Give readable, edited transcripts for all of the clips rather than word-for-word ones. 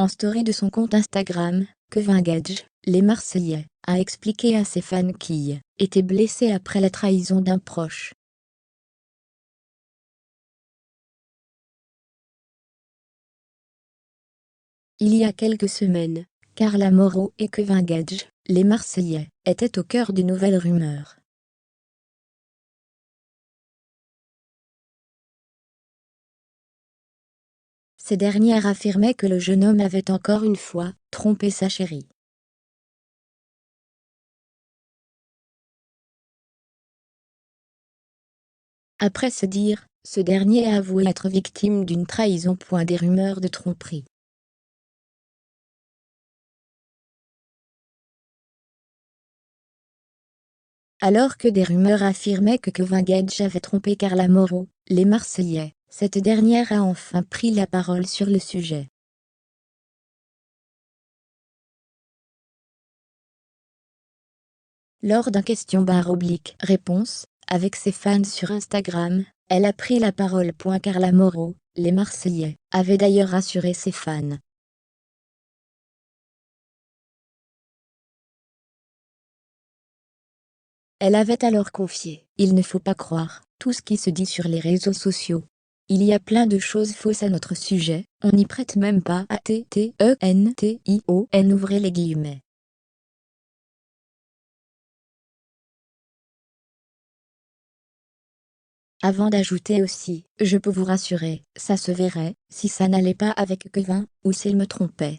En story de son compte Instagram, Kevin Gage, les Marseillais, a expliqué à ses fans qu'il était blessé après la trahison d'un proche. Il y a quelques semaines, Carla Moreau et Kevin Gage, les Marseillais, étaient au cœur de nouvelles rumeurs. Ces dernières affirmaient que le jeune homme avait encore une fois trompé sa chérie. Après se dire, ce dernier a avoué être victime d'une trahison. Des rumeurs de tromperie. Alors que des rumeurs affirmaient que Kevin Gage avait trompé Carla Moreau, les Marseillais, cette dernière a enfin pris la parole sur le sujet. Lors d'un question-réponse, avec ses fans sur Instagram, elle a pris la parole. Carla Moreau, les Marseillais, avait d'ailleurs rassuré ses fans. Elle avait alors confié « Il ne faut pas croire tout ce qui se dit sur les réseaux sociaux. Il y a plein de choses fausses à notre sujet, on n'y prête même pas attention, ouvrez les guillemets. » Avant d'ajouter aussi « Je peux vous rassurer, ça se verrait, si ça n'allait pas avec Kevin, ou s'il me trompait. »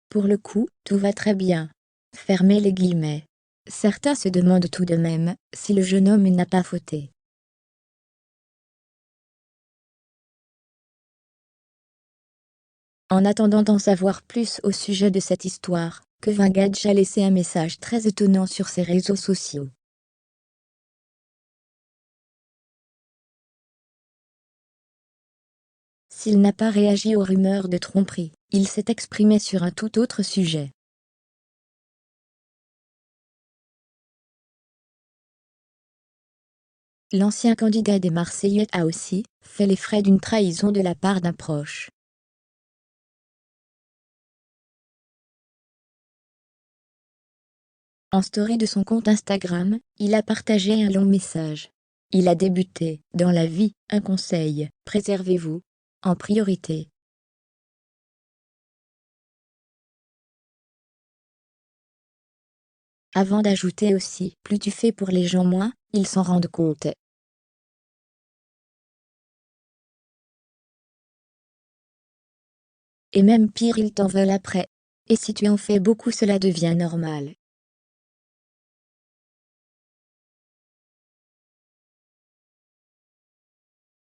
Pour le coup, tout va très bien. Fermez les guillemets. Certains se demandent tout de même si le jeune homme n'a pas fauté. En attendant d'en savoir plus au sujet de cette histoire, Kevin Gage a laissé un message très étonnant sur ses réseaux sociaux. S'il n'a pas réagi aux rumeurs de tromperie, il s'est exprimé sur un tout autre sujet. L'ancien candidat des Marseillais a aussi fait les frais d'une trahison de la part d'un proche. En story de son compte Instagram, il a partagé un long message. Il a débuté « Dans la vie, un conseil, préservez-vous. En priorité. » Avant d'ajouter aussi « Plus tu fais pour les gens, moins ils s'en rendent compte. » Et même pire, ils t'en veulent après. Et si tu en fais beaucoup, cela devient normal.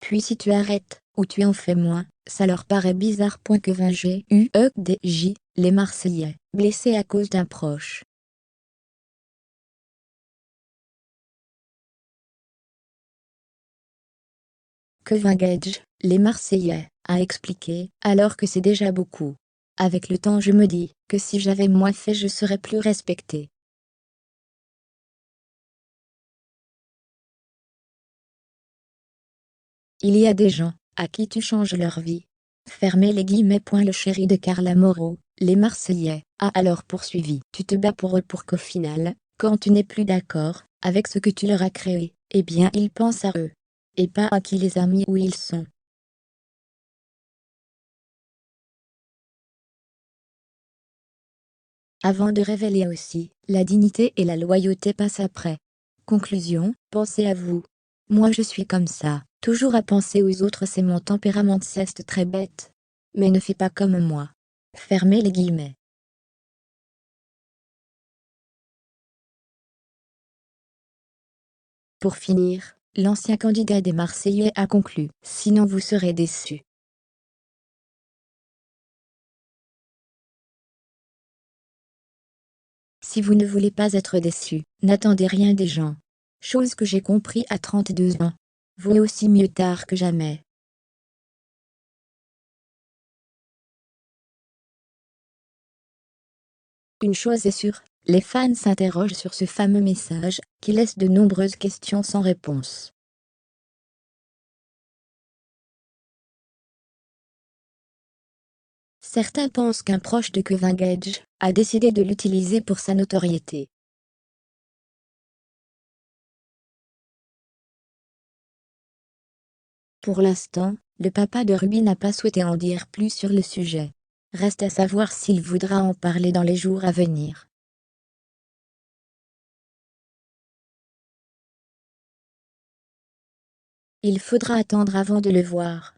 Puis si tu arrêtes, ou tu en fais moins, ça leur paraît bizarre. Kevin Gage, les Marseillais, blessés à cause d'un proche. Kevin Gage, les Marseillais, a expliqué « Alors que c'est déjà beaucoup. Avec le temps je me dis que si j'avais moins fait je serais plus respecté. » Il y a des gens à qui tu changes leur vie. Fermez les guillemets. Le chéri de Carla Moreau, les Marseillais, a alors poursuivi. Tu te bats pour eux pour qu'au final, quand tu n'es plus d'accord avec ce que tu leur as créé, eh bien ils pensent à eux. Et pas à qui les a mis où ils sont. Avant de révéler aussi, la dignité et la loyauté passent après. Conclusion, pensez à vous. Moi je suis comme ça, toujours à penser aux autres, c'est mon tempérament. C'est très bête. Mais ne fais pas comme moi. Fermez les guillemets. Pour finir, l'ancien candidat des Marseillais a conclu « Sinon vous serez déçus. » Si vous ne voulez pas être déçus, n'attendez rien des gens. Chose que j'ai compris à 32 ans. Vaut aussi mieux tard que jamais. Une chose est sûre, les fans s'interrogent sur ce fameux message, qui laisse de nombreuses questions sans réponse. Certains pensent qu'un proche de Kevin Gage a décidé de l'utiliser pour sa notoriété. Pour l'instant, le papa de Ruby n'a pas souhaité en dire plus sur le sujet. Reste à savoir s'il voudra en parler dans les jours à venir. Il faudra attendre avant de le voir.